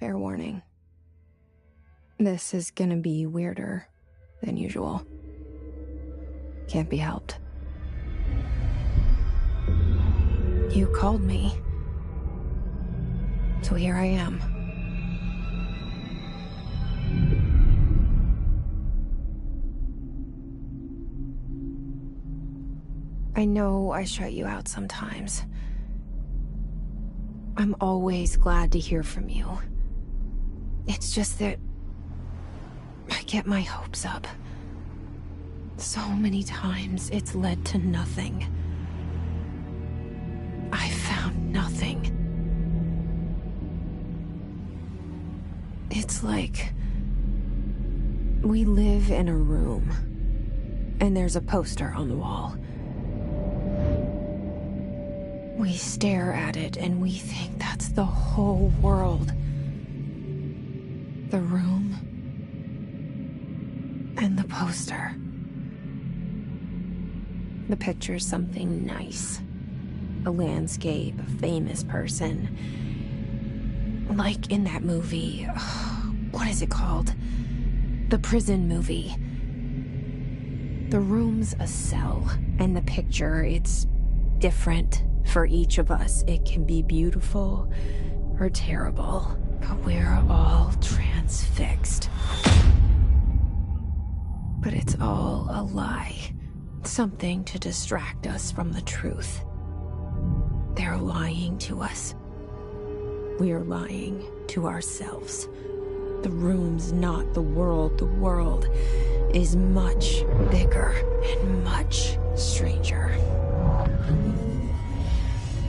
Fair warning. This is gonna be weirder than usual. Can't be helped. You called me. So here I am. I know I shut you out sometimes. I'm always glad to hear from you. It's just that I get my hopes up. So many times it's led to nothing. I found nothing. It's like we live in a room, and there's a poster on the wall. We stare at it and we think that's the whole world. The room and the poster. The picture's something nice. A landscape, a famous person. Like in that movie, what is it called? The prison movie. The room's a cell, and the picture, it's different for each of us. It can be beautiful or terrible, but we're all transfixed. But it's all a lie. Something to distract us from the truth. They're lying to us. We're lying to ourselves. The room's not the world. The world is much bigger and much stranger.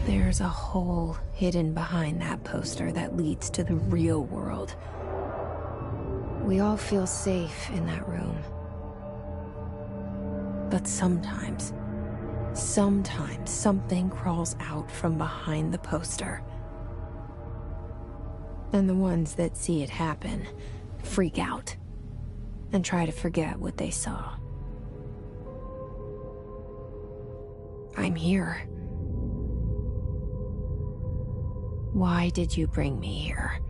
There's a hole hidden behind that poster that leads to the real world. We all feel safe in that room. But sometimes something crawls out from behind the poster. And the ones that see it happen freak out and try to forget what they saw. I'm here. Why did you bring me here?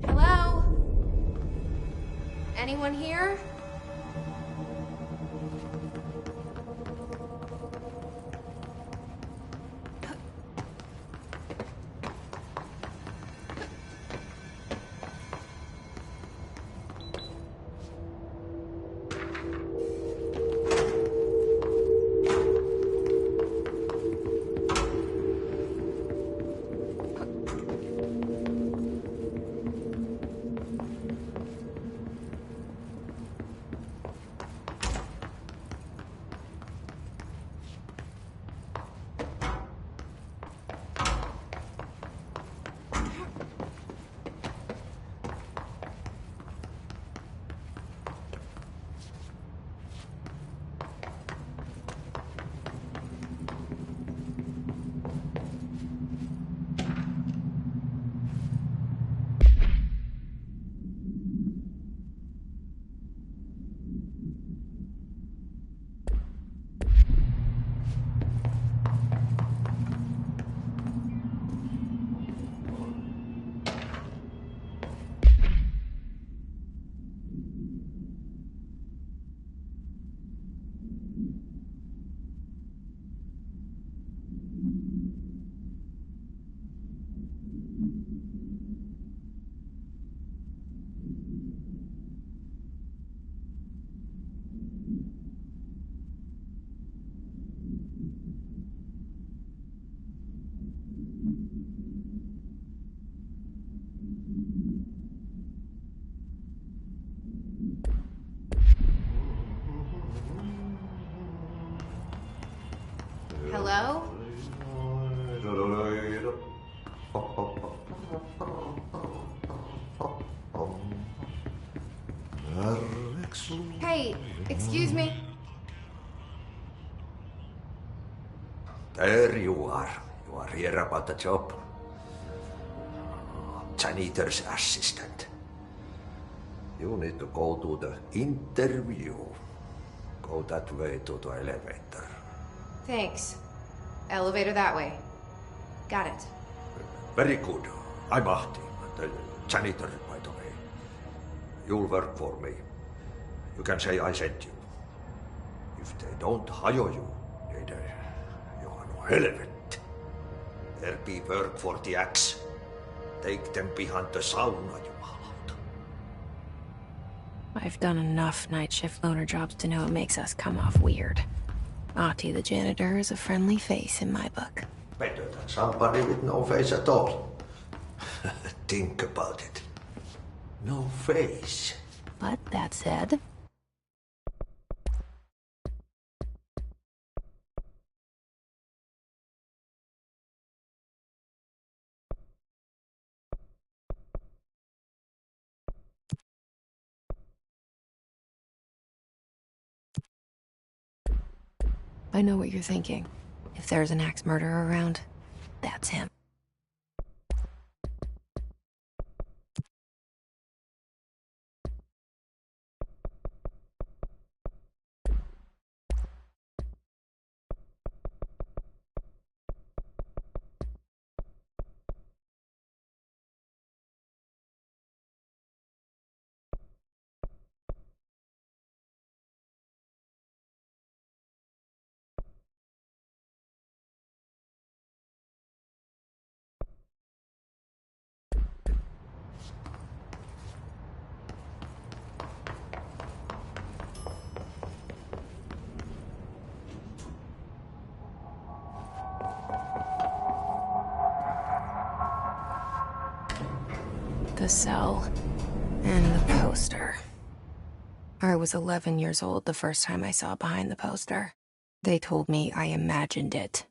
Hello? Anyone here? Hello? Hey, excuse me. There you are. You are here about the job. Janitor's assistant. You need to go to the interview. Go that way to the elevator. Thanks. Elevator that way. Got it. Very good. I'm Ahti, the janitor, by the way. You'll work for me. You can say I sent you. If they don't hire you, then you are no helvet. There be work for the axe. Take them behind the sauna, jumalauta. I've done enough night shift loner jobs to know it makes us come off weird. Ahti the janitor is a friendly face in my book. Better than somebody with no face at all. Think about it. No face. But that said... I know what you're thinking. If there's an axe murderer around, that's him. The cell. And the poster. I was 11 years old the first time I saw behind the poster. They told me I imagined it.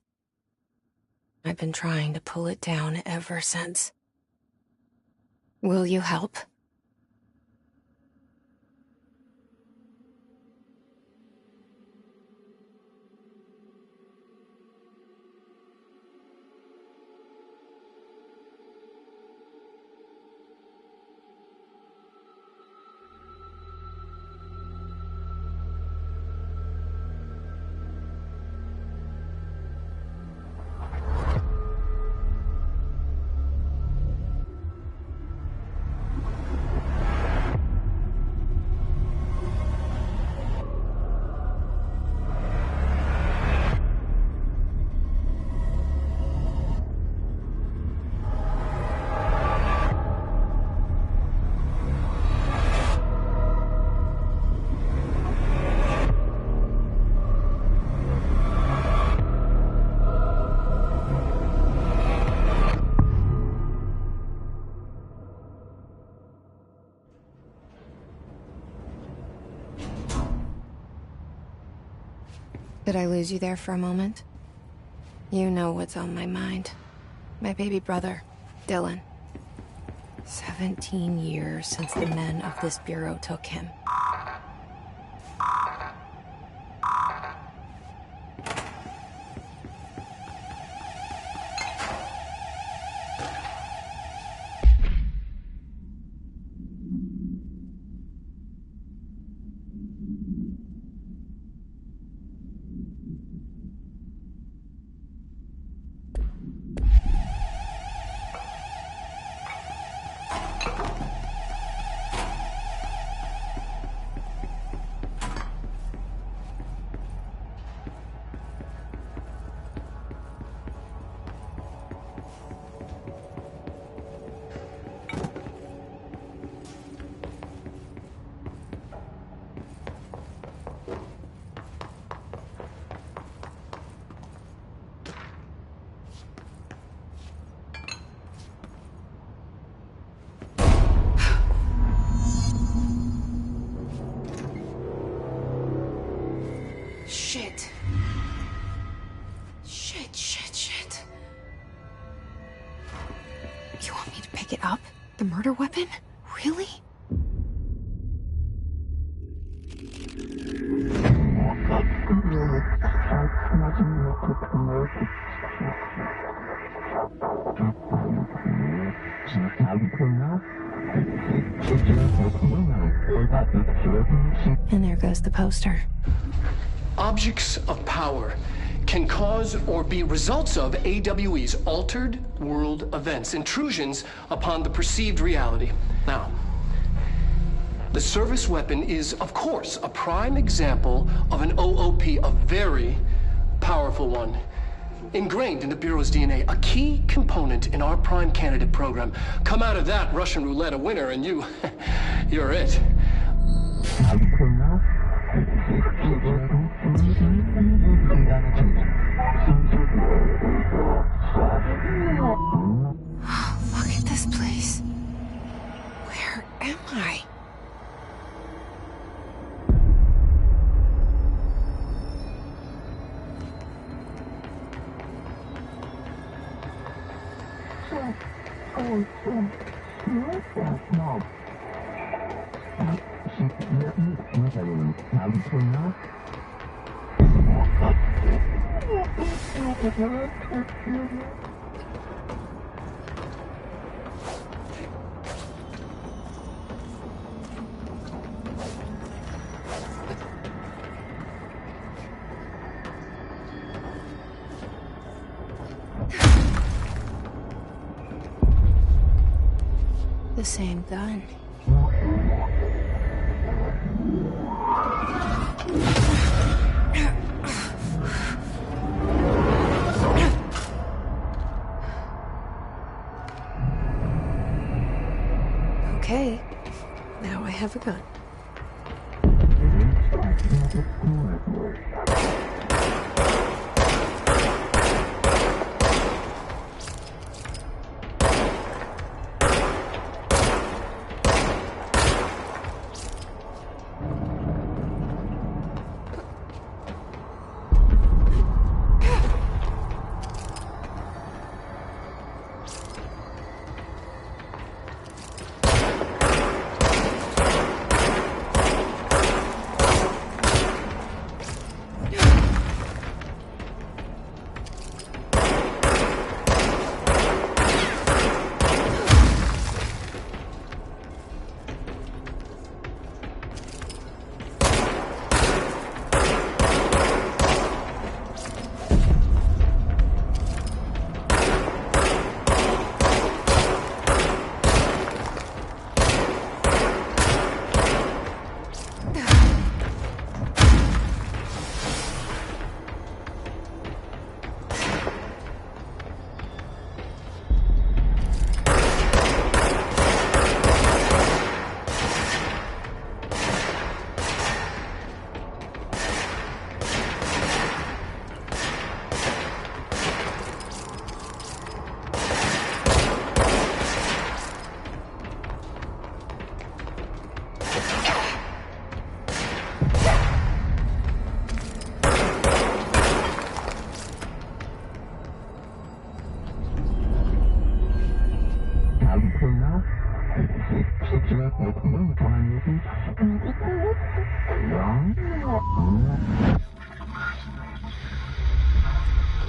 I've been trying to pull it down ever since. Will you help? Did I lose you there for a moment? You know what's on my mind. My baby brother, Dylan. 17 years since the men of this bureau took him. Shit. Shit. You want me to pick it up? The murder weapon? Really? And there goes the poster. Objects of power can cause or be results of AWE's altered world events, intrusions upon the perceived reality. Now, the service weapon is, of course, a prime example of an OOP, a very powerful one. Ingrained in the Bureau's DNA, a key component in our prime candidate program. Come out of that Russian roulette a winner and you're it. Look at this place. Where am I? The same gun. Okay, now I have a gun.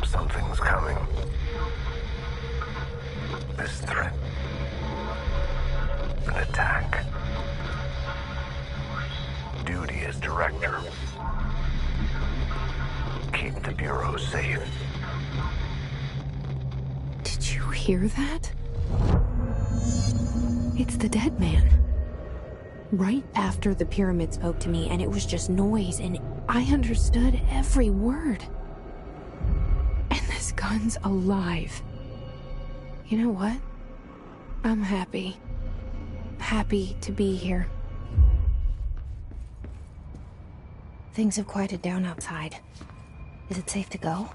Something's coming. This threat. An attack. Duty as director. Keep the Bureau safe. Did you hear that? It's the dead man. Right after the pyramid spoke to me, and it was just noise, and I understood every word. And this gun's alive. You know what? I'm happy. Happy to be here. Things have quieted down outside. Is it safe to go?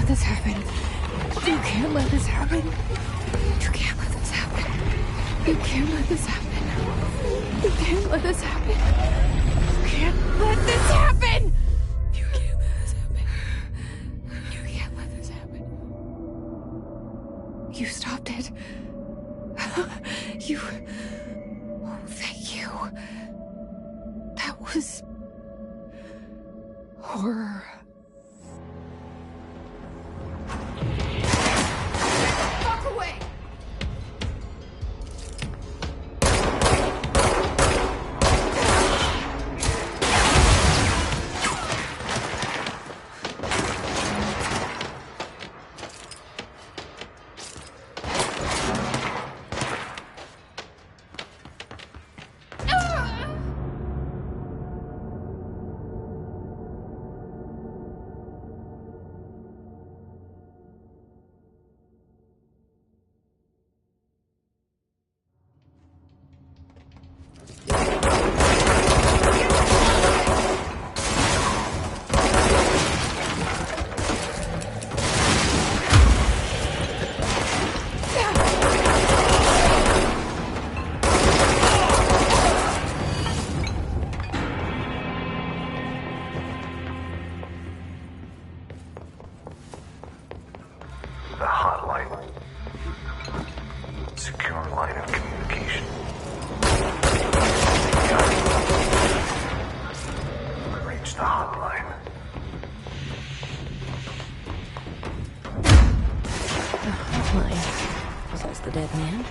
This happen. You can't let this happen. You can't let this happen. You can't let this happen. You can't let this happen. You can't let this happen. You can't let this happen. You can't let this happen. You stopped it. You... Oh, thank That was... horror. Fuck away! The hotline. Secure line of communication. Reach the hotline. The hotline. Was that the dead man?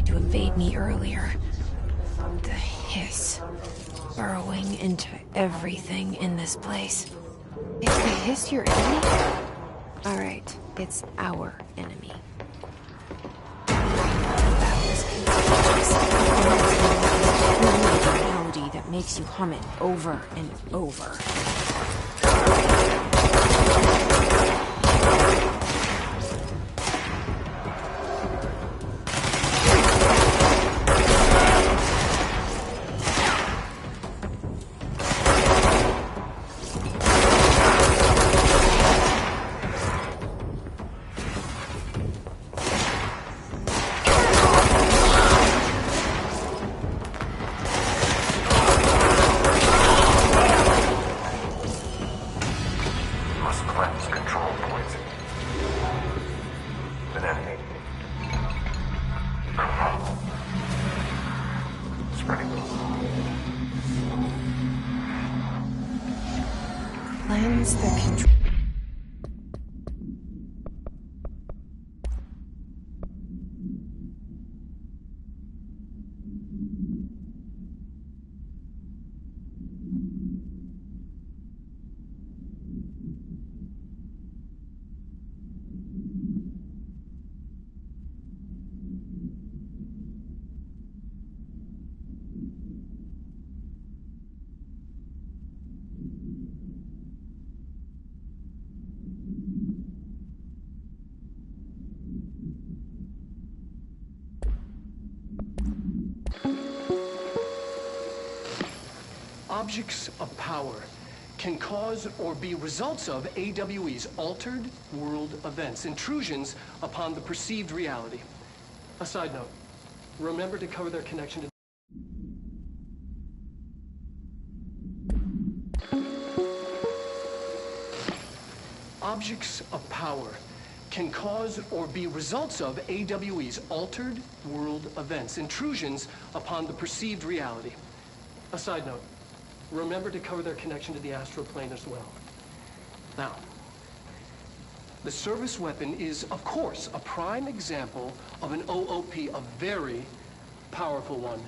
To invade me earlier. The hiss. Burrowing into everything in this place. Is the hiss your enemy? Alright, it's our enemy. That was contagious. A melody that makes you hum it over and over. Cleanse the control. Objects of power can cause or be results of AWE's altered world events, intrusions upon the perceived reality. A side note, remember to cover their connection to objects of power can cause or be results of AWE's altered world events, intrusions upon the perceived reality. A side note, remember to cover their connection to the astral plane as well. Now, the service weapon is, of course, a prime example of an OOP, a very powerful one.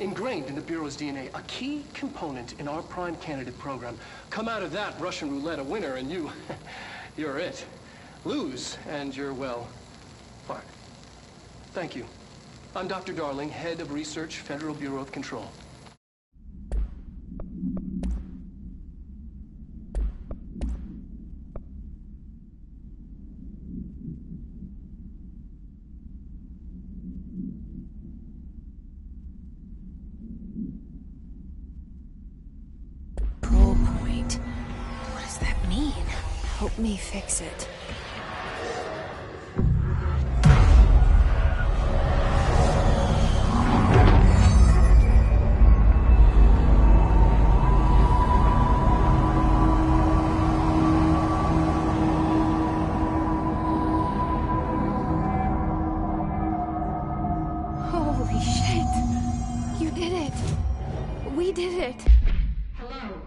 ingrained in the Bureau's DNA, a key component in our prime candidate program. Come out of that Russian roulette a winner and you're it. Lose and you're, well, fired. Thank you. I'm Dr. Darling, head of research, Federal Bureau of Control. Control point. What does that mean? Help me fix it. Holy shit! You did it! We did it! Hello?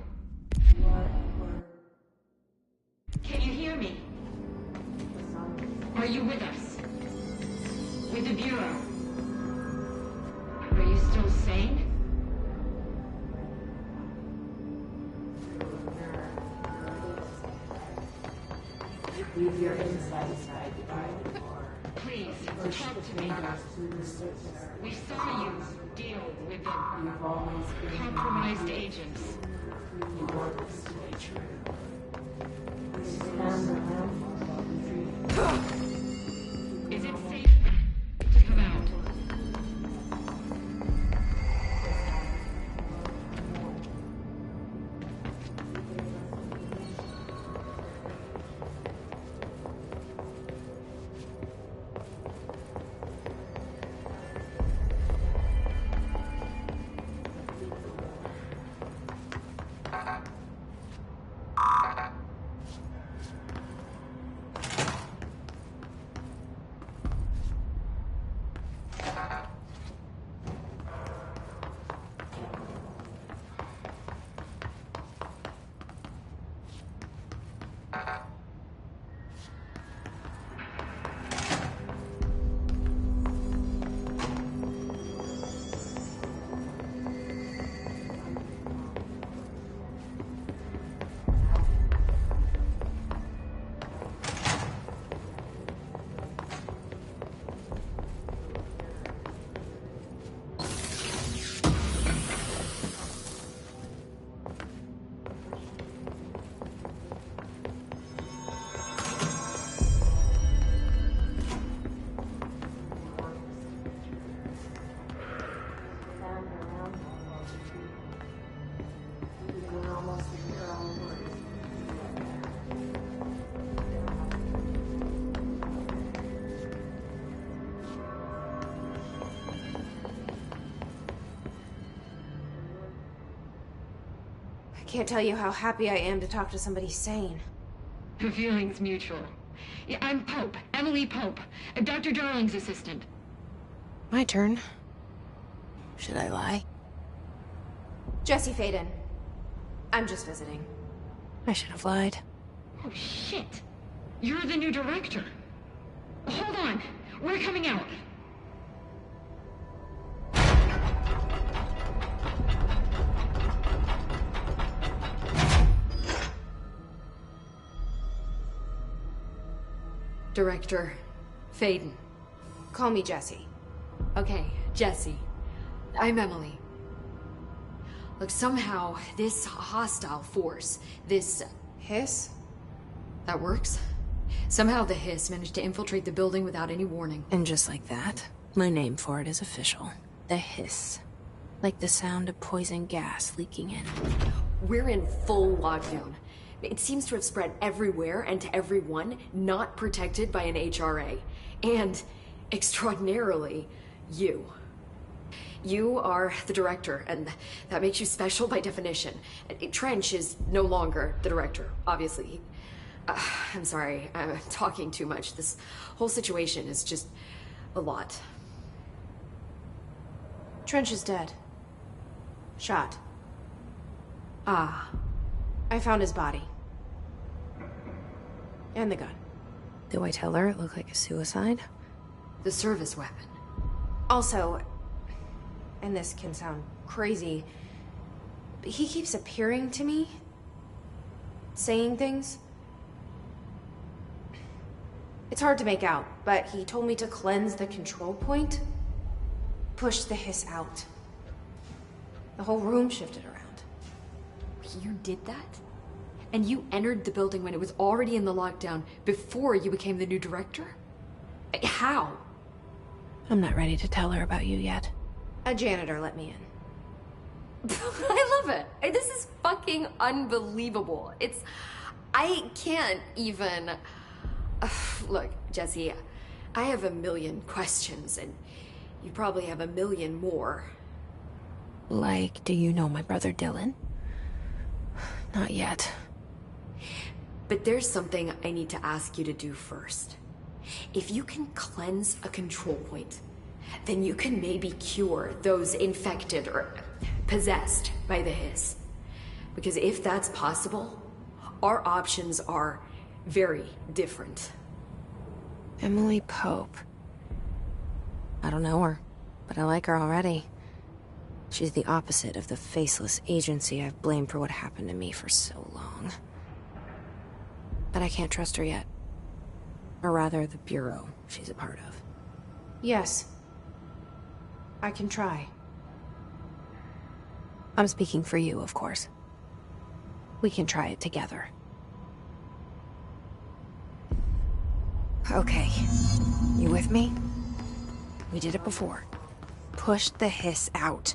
Can you hear me? Are you with us? With the Bureau? Are you still sane? Please, talk to me. We saw you deal with the compromised agents. Is it safe to come out? I can't tell you how happy I am to talk to somebody sane. The feeling's mutual. Yeah, I'm Pope, Emily Pope, Dr. Darling's assistant. My turn. Should I lie? Jesse Faden. I'm just visiting. I should have lied. Oh, shit. You're the new director. Hold on. We're coming out. Director Faden. Call me Jesse. Okay, Jesse. I'm Emily. Look, somehow this hostile force, this... Hiss? that works? Somehow the Hiss managed to infiltrate the building without any warning. And just like that, my name for it is official. The Hiss. Like the sound of poison gas leaking in. We're in full lockdown. It seems to have spread everywhere and to everyone not protected by an HRA. And, extraordinarily, you. You are the director, and that makes you special by definition. Trench is no longer the director, obviously. I'm sorry, I'm talking too much. This whole situation is just a lot. Trench is dead. Shot. Ah. I found his body. And the gun. Do I tell her it looked like a suicide? The service weapon. Also, and this can sound crazy, but he keeps appearing to me, saying things. It's hard to make out, but he told me to cleanse the control point, push the hiss out. The whole room shifted around. You did that? And you entered the building when it was already in the lockdown before you became the new director? How? I'm not ready to tell her about you yet. A janitor let me in. I love it. This is fucking unbelievable. I can't even... Look, Jesse, I have a million questions, and you probably have a million more. Like, do you know my brother Dylan? Not yet. But there's something I need to ask you to do first. If you can cleanse a control point, then you can maybe cure those infected or possessed by the hiss. Because if that's possible, our options are very different. Emily Pope. I don't know her, but I like her already. She's the opposite of the faceless agency I've blamed for what happened to me for so long. But I can't trust her yet. Or rather, the Bureau she's a part of. Yes. I can try. I'm speaking for you, of course. We can try it together. Okay. You with me? We did it before. Push the hiss out.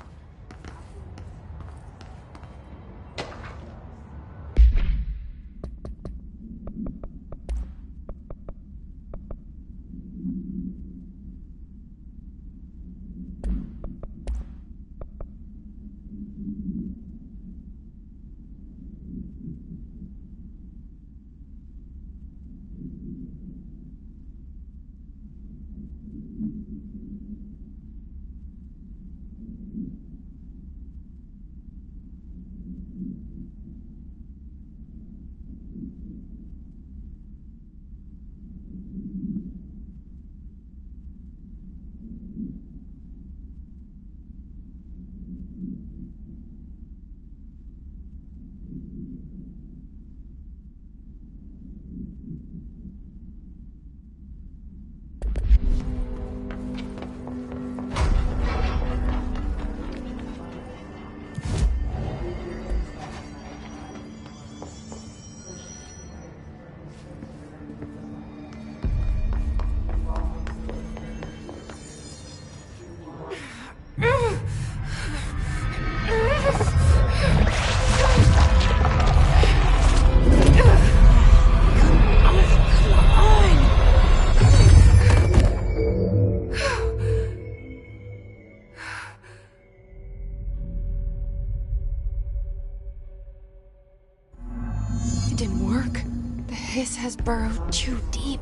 Has burrowed too deep.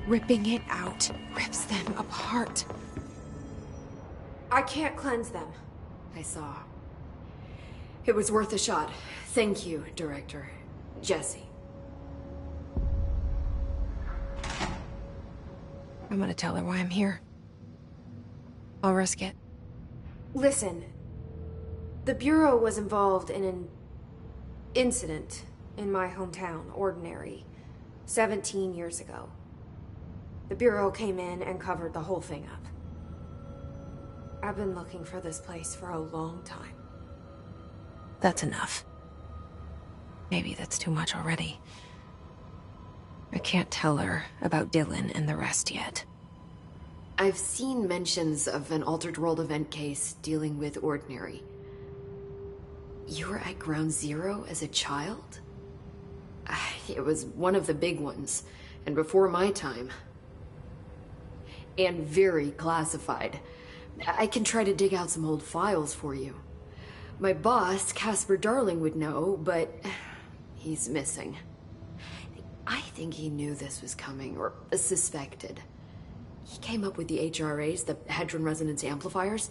Ripping it out rips them apart. I can't cleanse them. I saw. It was worth a shot. Thank you, Director. Jesse. I'm gonna tell her why I'm here. I'll risk it. Listen. The Bureau was involved in an incident in my hometown, Ordinary, 17 years ago. The Bureau came in and covered the whole thing up. I've been looking for this place for a long time. That's enough. Maybe that's too much already. I can't tell her about Dylan and the rest yet. I've seen mentions of an Altered World event case dealing with Ordinary. You were at Ground Zero as a child? It was one of the big ones, and before my time. And very classified. I can try to dig out some old files for you. My boss, Casper Darling, would know, but he's missing. I think he knew this was coming, or suspected. He came up with the HRAs, the Hadron Resonance Amplifiers.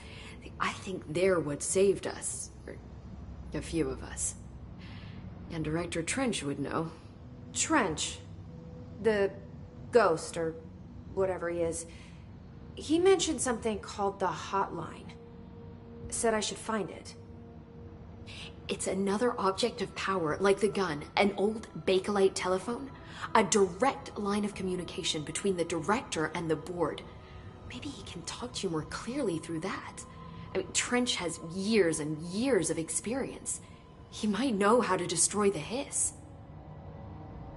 I think they're what saved us, or a few of us. And Director Trench would know. Trench? The ghost, or whatever he is. He mentioned something called the Hotline. said I should find it. It's another object of power, like the gun, an old Bakelite telephone, a direct line of communication between the director and the board. Maybe he can talk to you more clearly through that. I mean, Trench has years and years of experience. He might know how to destroy the Hiss.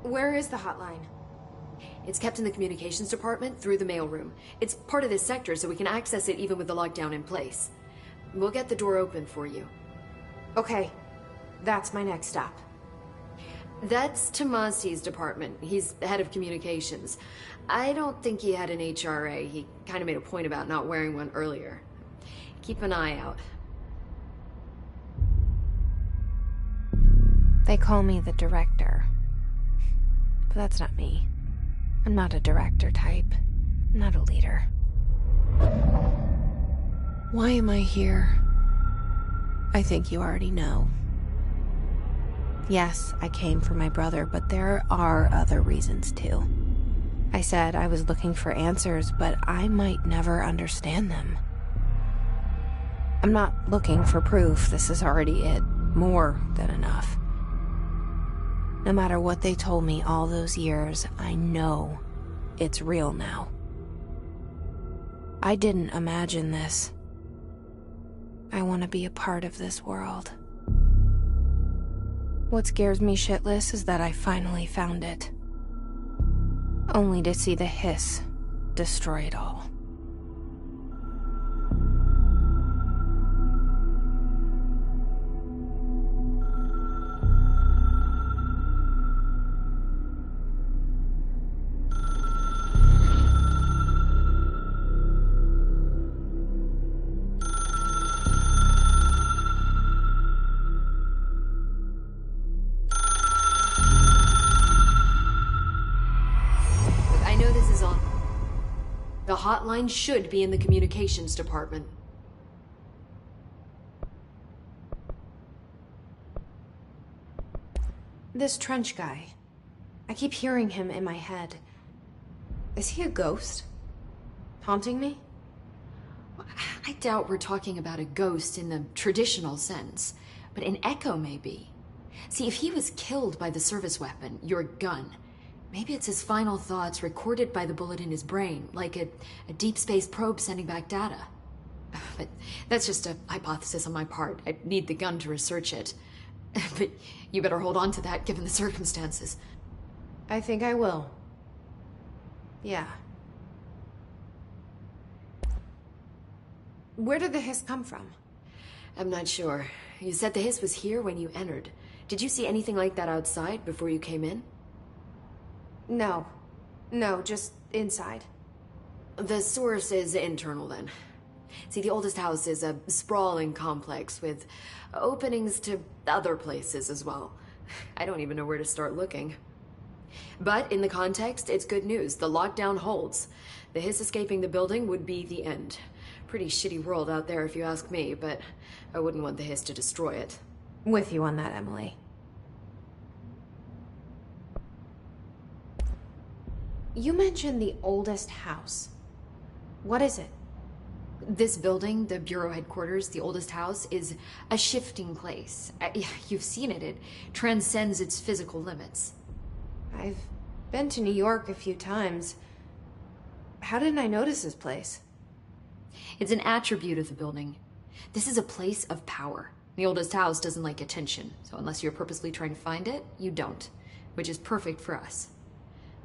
Where is the hotline? It's kept in the communications department through the mailroom. It's part of this sector, so we can access it even with the lockdown in place. We'll get the door open for you. Okay, that's my next stop. That's Tomasi's department. He's the head of communications. I don't think he had an HRA. He kind of made a point about not wearing one earlier. Keep an eye out. They call me the director. But that's not me. I'm not a director type. I'm not a leader. Why am I here? I think you already know. Yes, I came for my brother, but there are other reasons too. I said I was looking for answers, but I might never understand them. I'm not looking for proof. This is already it. More than enough. No matter what they told me all those years, I know it's real now. I didn't imagine this. I want to be a part of this world. What scares me shitless is that I finally found it. Only to see the Hiss destroy it all. The hotline should be in the communications department. This Trench guy. I keep hearing him in my head. Is he a ghost? Haunting me? I doubt we're talking about a ghost in the traditional sense, but an echo maybe. See, if he was killed by the service weapon, your gun, maybe it's his final thoughts recorded by the bullet in his brain, like a deep space probe sending back data. But that's just a hypothesis on my part. I'd need the gun to research it. But you better hold on to that given the circumstances. I think I will. Yeah. Where did the Hiss come from? I'm not sure. You said the Hiss was here when you entered. Did you see anything like that outside before you came in? No. No, just inside. The source is internal then. See, the oldest house is a sprawling complex with openings to other places as well. I don't even know where to start looking. But in the context, it's good news. The lockdown holds. The Hiss escaping the building would be the end. Pretty shitty world out there if you ask me, but I wouldn't want the Hiss to destroy it. With you on that, Emily. You mentioned the oldest house. What is it? This building, the Bureau headquarters, the oldest house, is a shifting place. You've seen it. It transcends its physical limits. I've been to New York a few times. How didn't I notice this place? It's an attribute of the building. This is a place of power. The oldest house doesn't like attention, so unless you're purposely trying to find it, you don't, which is perfect for us.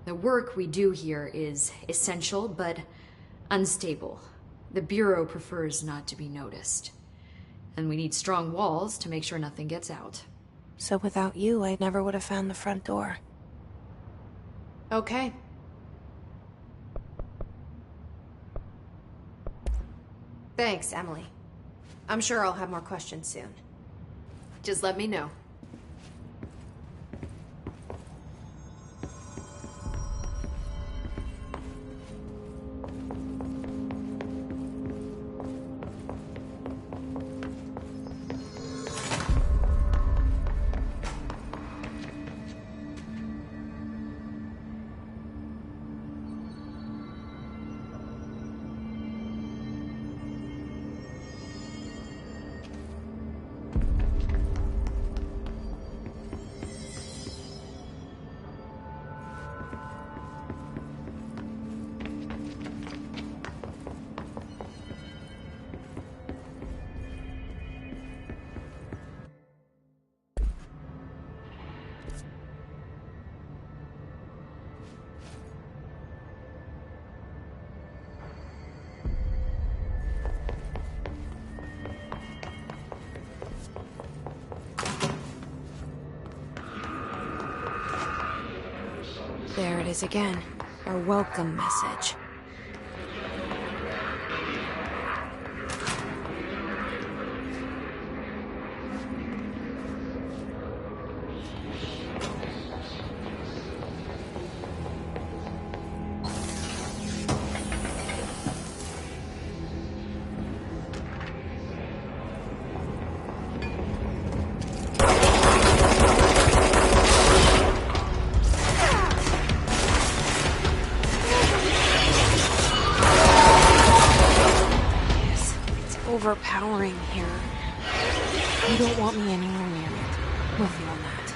The work we do here is essential, but unstable. The Bureau prefers not to be noticed. And we need strong walls to make sure nothing gets out. So without you, I never would have found the front door. Okay. Thanks, Emily. I'm sure I'll have more questions soon. Just let me know. There it is again. Our welcome message. Overpowering here. You don't want me anywhere near it. With you on that.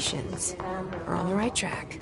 communications. We're on the right track.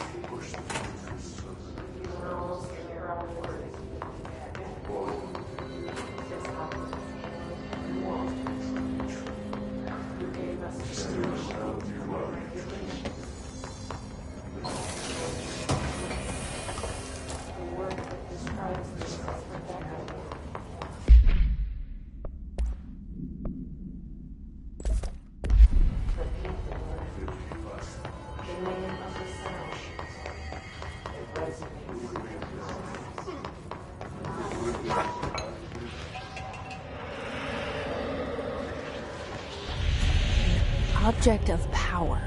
Object of power.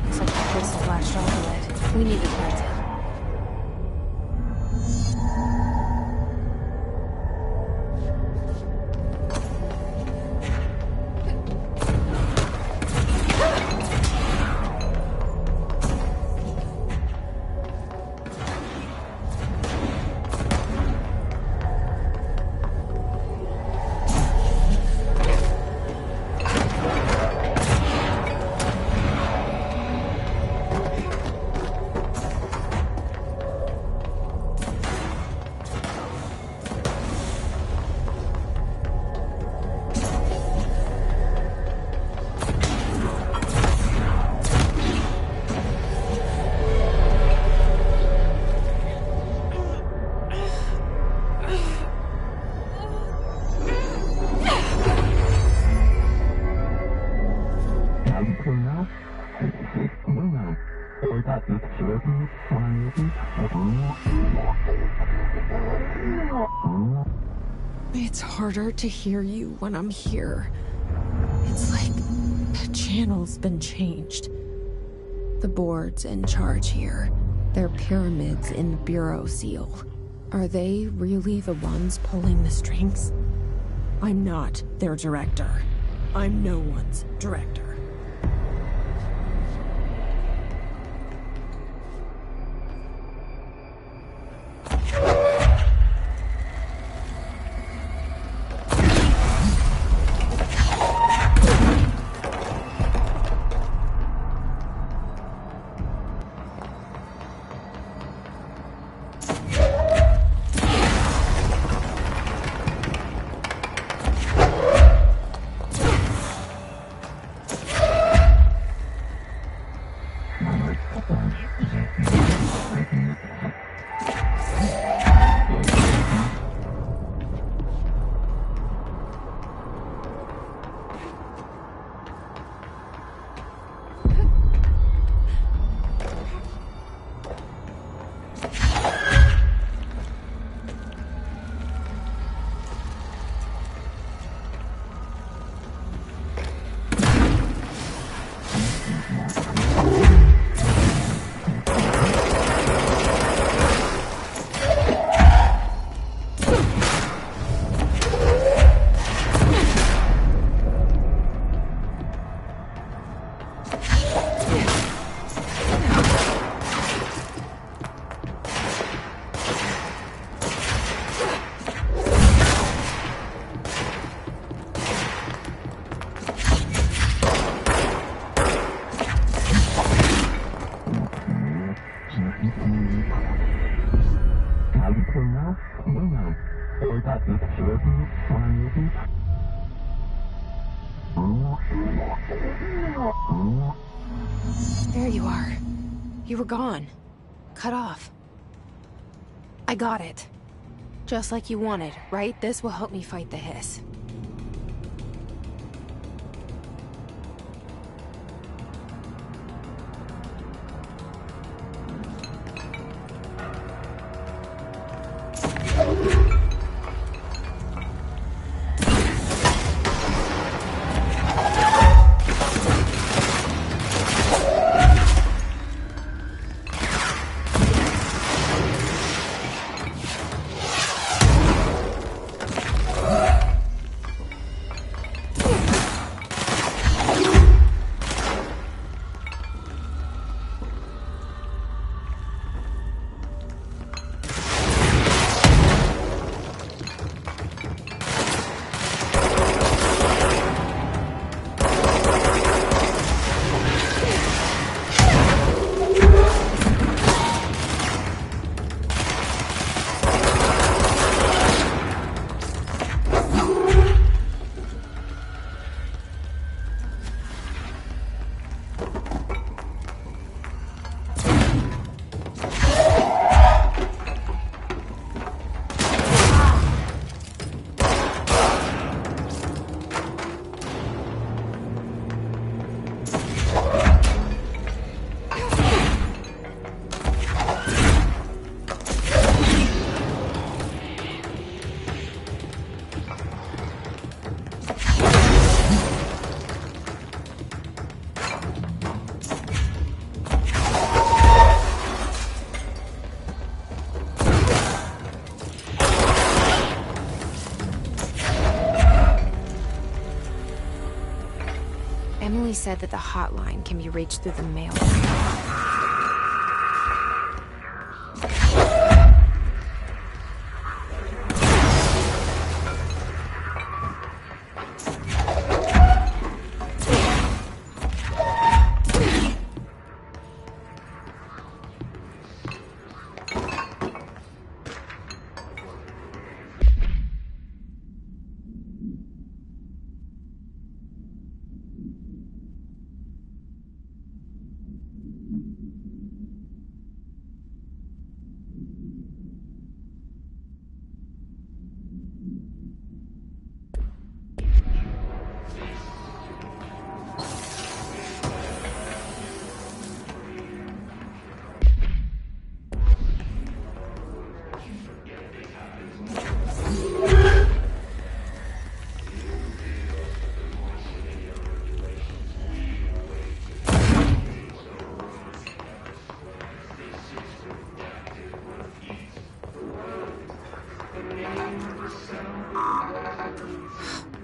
Looks like the crystal latched onto it. We need to print it. It's harder to hear you when I'm here. It's like the channel's been changed. The board's in charge here. They're pyramids in the Bureau seal. Are they really the ones pulling the strings? I'm not their director. I'm no one's director. There you are. You were gone. Cut off. I got it. Just like you wanted, right? This will help me fight the hiss. Emily said that the hotline can be reached through the mail.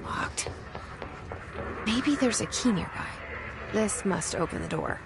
Locked. Maybe there's a key nearby. This must open the door.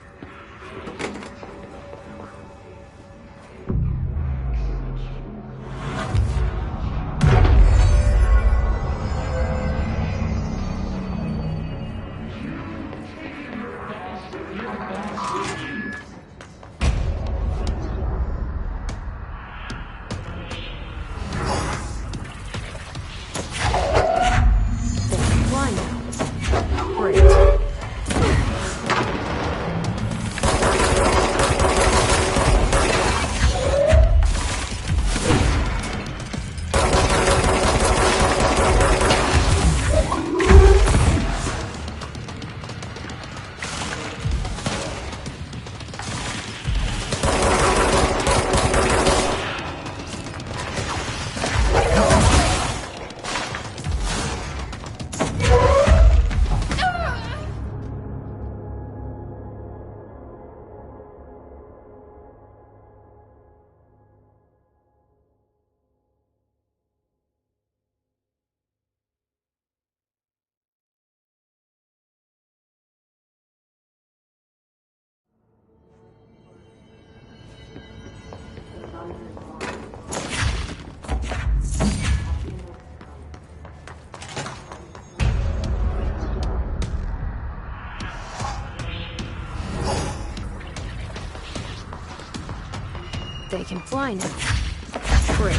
They can fly now. Great.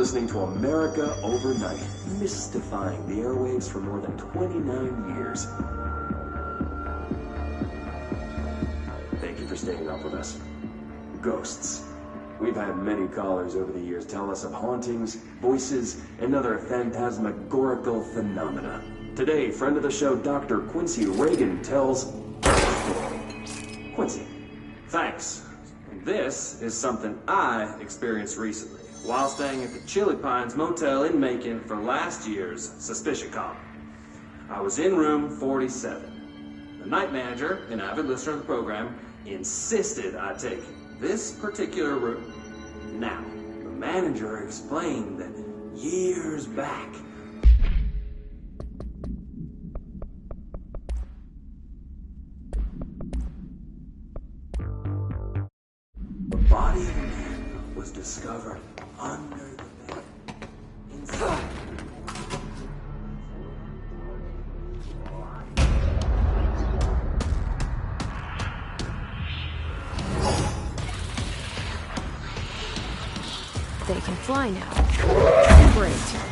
listening to America Overnight, mystifying the airwaves for more than 29 years. Thank you for staying up with us. Ghosts. We've had many callers over the years tell us of hauntings, voices, and other phantasmagorical phenomena. Today, friend of the show, Dr. Quincy Reagan tells a story. Quincy, thanks. This is something I experienced recently while staying at the Chili Pines Motel in Macon for last year's Suspicion Con. I was in room 47. The night manager, an avid listener of the program, insisted I take this particular room. Now, the manager explained that years back, the body of a man was discovered under the bed. Inside. They can fly now. Great.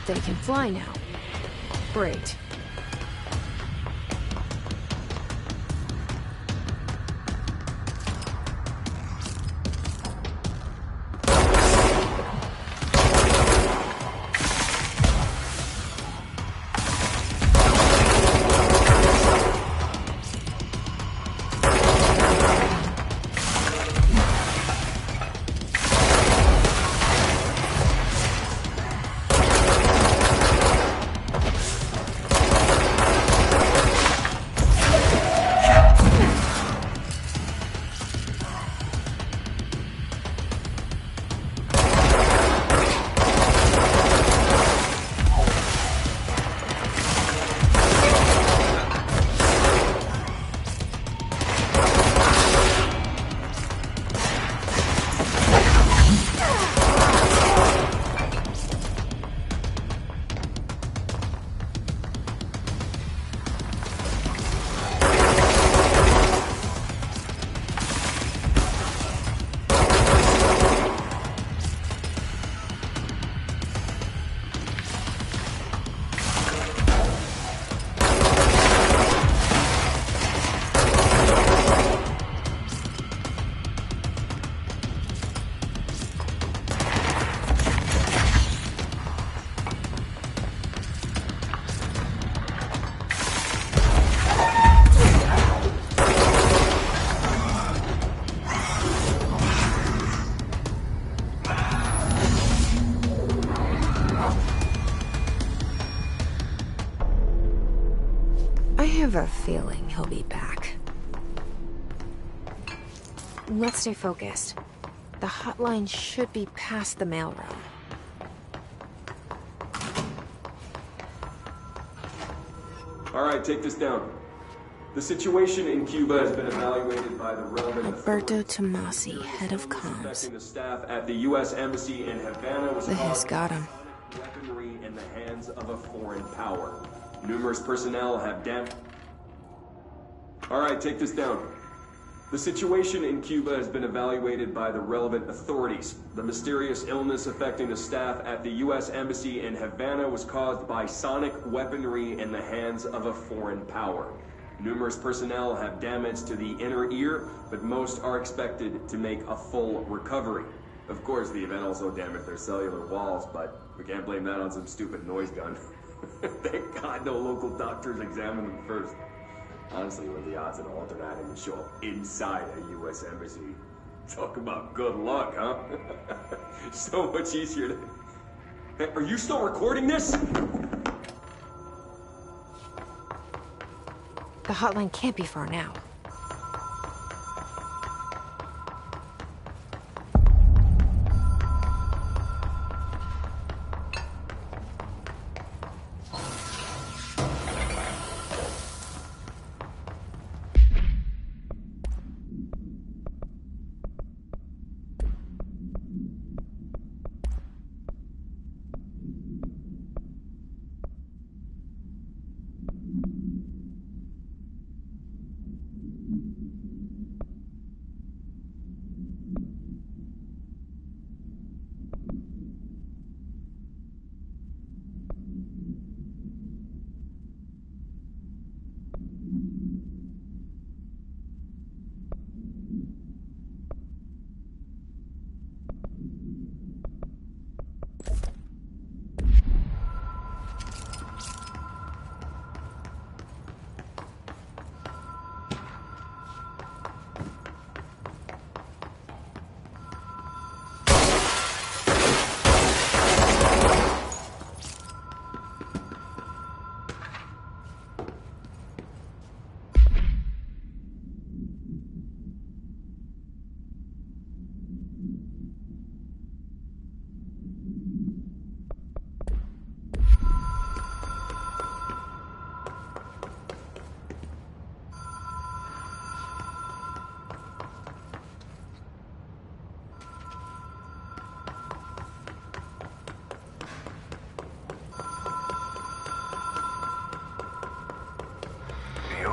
They can fly now. Great. have a feeling he'll be back. Let's stay focused. The hotline should be past the mailroom. All right, take this down. The situation in Cuba has been evaluated by the relevant Alberto Tomasi, head of comms. affecting the staff at the U.S. Embassy in Havana was The Hiss caused got him. by weaponry in the hands of a foreign power. Numerous personnel have damaged. All right, take this down. The situation in Cuba has been evaluated by the relevant authorities. The mysterious illness affecting the staff at the U.S. Embassy in Havana was caused by sonic weaponry in the hands of a foreign power. Numerous personnel have damage to the inner ear, but most are expected to make a full recovery. Of course, the event also damaged their cellular walls, but we can't blame that on some stupid noise gun. Thank God no local doctors examined them first. Honestly, what are the odds that an alternate would show up inside a U.S. embassy? Talk about good luck, huh? So much easier to... Hey, are you still recording this? The hotline can't be far now.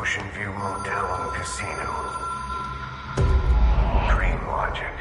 Ocean View Motel and Casino. Dream Logic.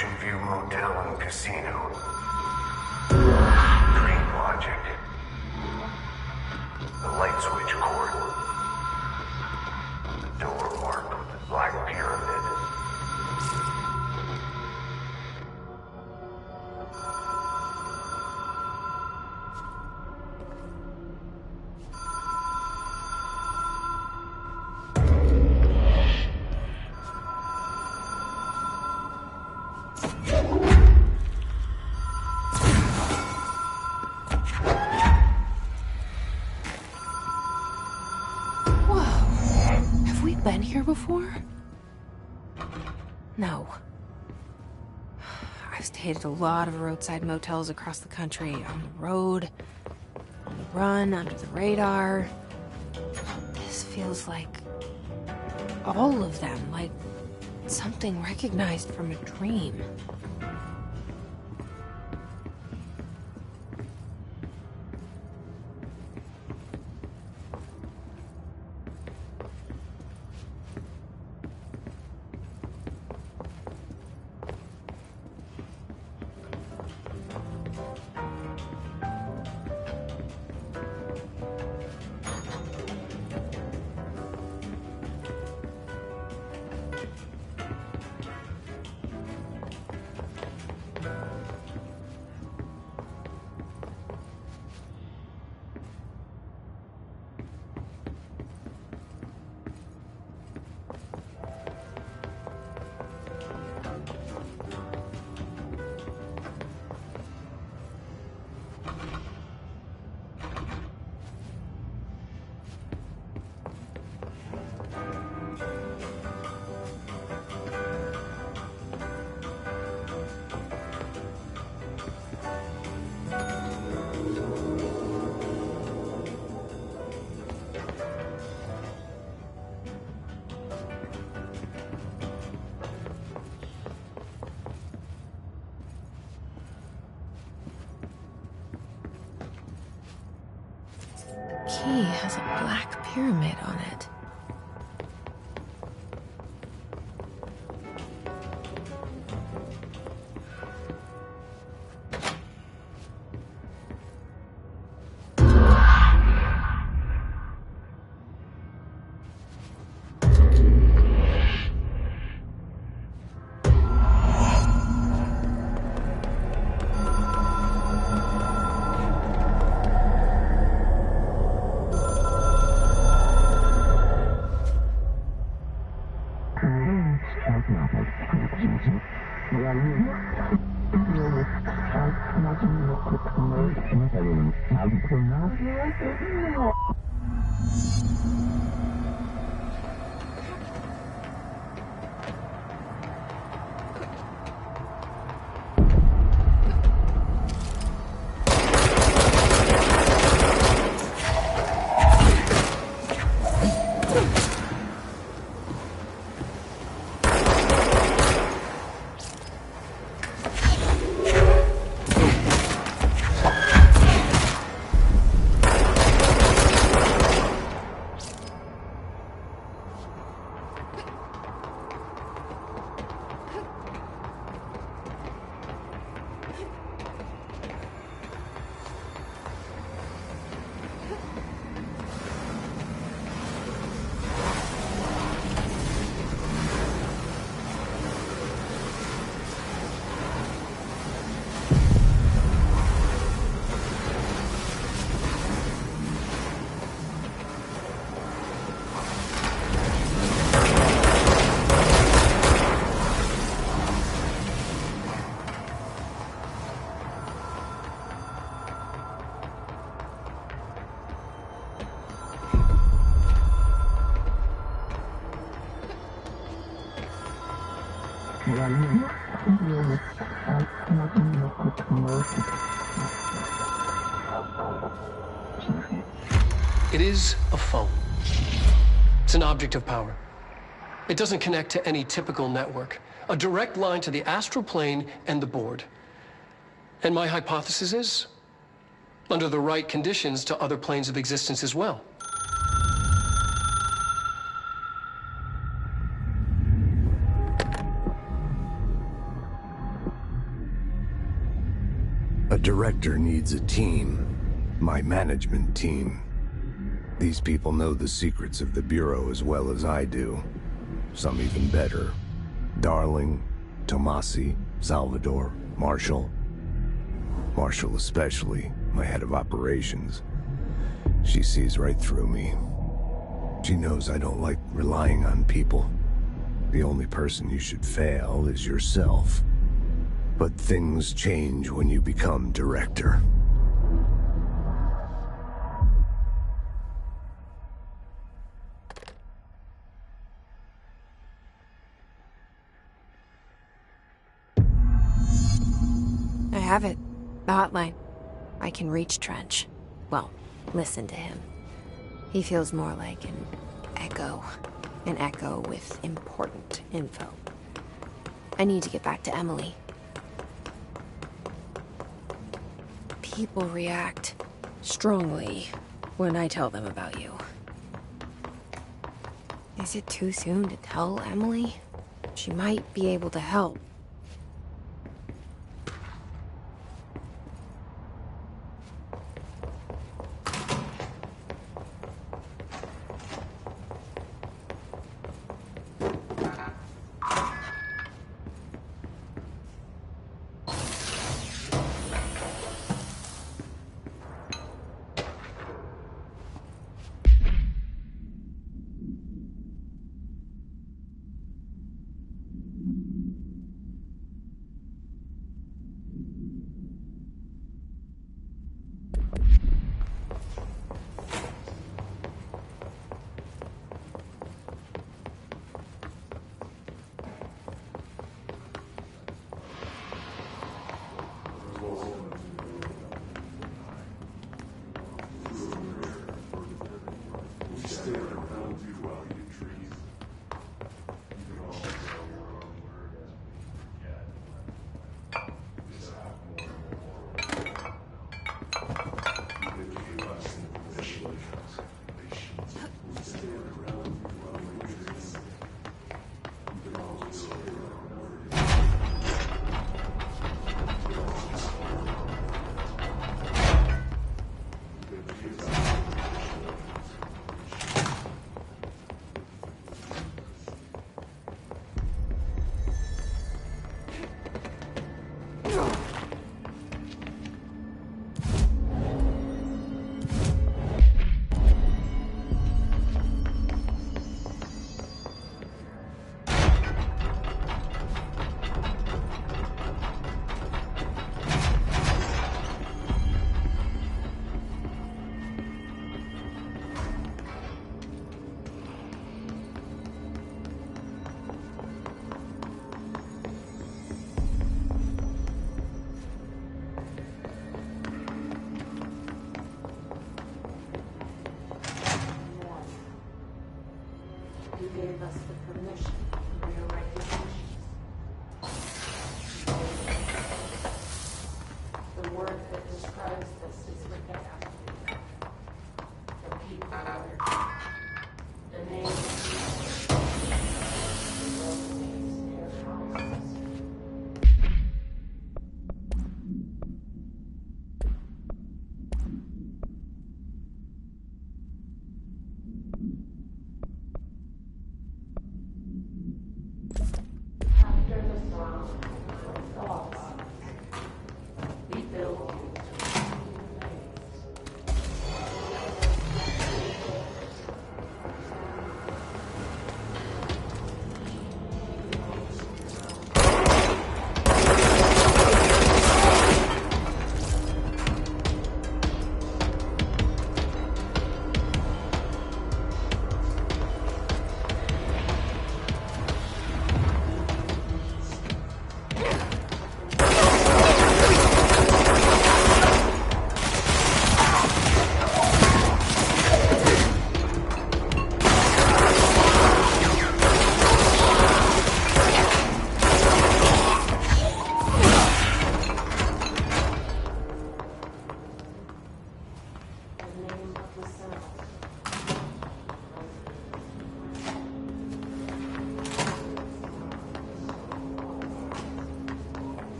Ocean View Motel and Casino. Dream Logic. The light switch cord. The door marked with the Black Pyramid. Been here before? No. I've stayed at a lot of roadside motels across the country, on the road, on the run, under the radar. This feels like all of them, like something recognized from a dream. Key has a black pyramid on it. It is a phone. It's an object of power. It doesn't connect to any typical network. A direct line to the astral plane and the board. And my hypothesis is, under the right conditions, to other planes of existence as well. director needs a team. My management team. These people know the secrets of the Bureau as well as I do. Some even better. Darling, Tomasi, Salvador, Marshall. Marshall especially, my head of operations. She sees right through me. She knows I don't like relying on people. The only person you should fail is yourself. But things change when you become director. I have it. The hotline. I can reach Trench. Well, listen to him. He feels more like an echo. An echo with important info. I need to get back to Emily. People react strongly when I tell them about you. Is it too soon to tell Emily? She might be able to help.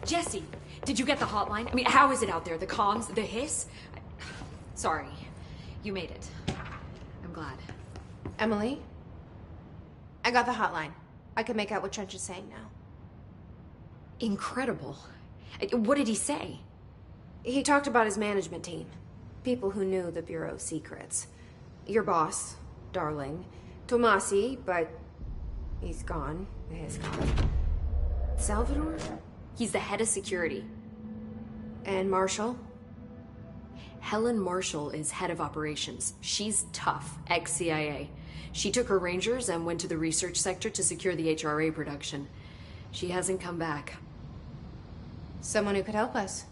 Jesse, did you get the hotline? I mean, how is it out there? The comms, the hiss? Sorry, you made it. I'm glad. Emily? I got the hotline. I can make out what Trench is saying now. Incredible. What did he say? He talked about his management team. People who knew the Bureau's secrets. Your boss, Darling. Tomasi, but he's gone. He's gone. Salvador? He's the head of security. And Marshall? Helen Marshall is head of operations. She's tough, ex-CIA. She took her Rangers and went to the research sector to secure the HRA production. She hasn't come back. Someone who could help us.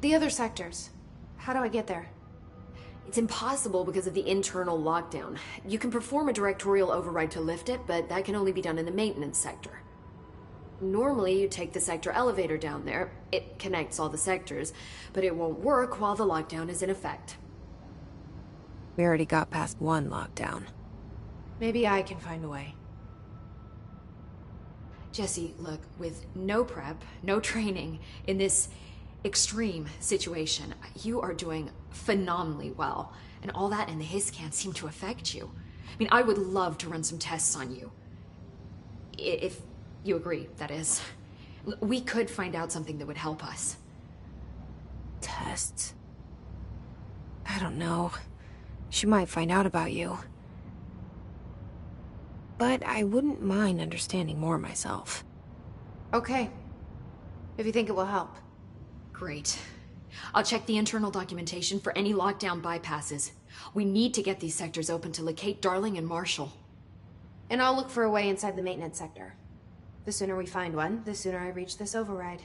The other sectors. How do I get there? It's impossible because of the internal lockdown. You can perform a directorial override to lift it, but that can only be done in the maintenance sector. Normally, you take the sector elevator down there. It connects all the sectors, but it won't work while the lockdown is in effect. We already got past one lockdown. Maybe I can find a way. Jesse, look, with no prep, no training, in this extreme situation, you are doing phenomenally well. And all that and the hiss can't seem to affect you. I mean, I would love to run some tests on you. If you agree, that is. We could find out something that would help us. Tests? I don't know. She might find out about you. But I wouldn't mind understanding more myself. Okay. If you think it will help. Great. I'll check the internal documentation for any lockdown bypasses. We need to get these sectors open to locate Darling and Marshall. And I'll look for a way inside the maintenance sector. The sooner we find one, the sooner I reach this override.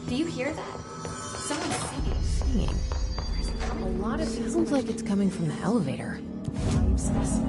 Do you hear that? Someone's singing. Singing? A lot of... Sounds like it's coming from the elevator. Useless.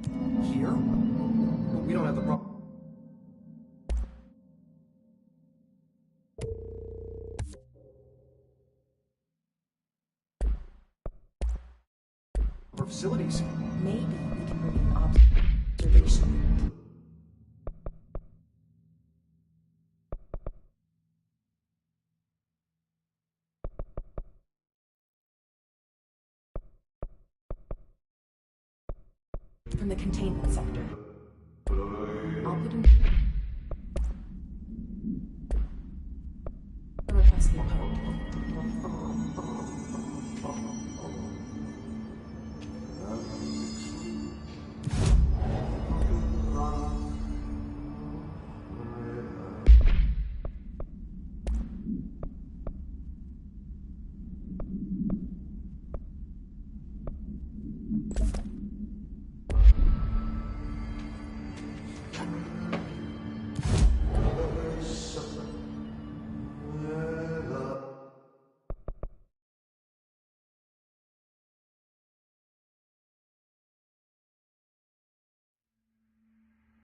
Here? But we don't have the problem. Facilities. Maybe we can bring in observation. From the containment sector. I'll put in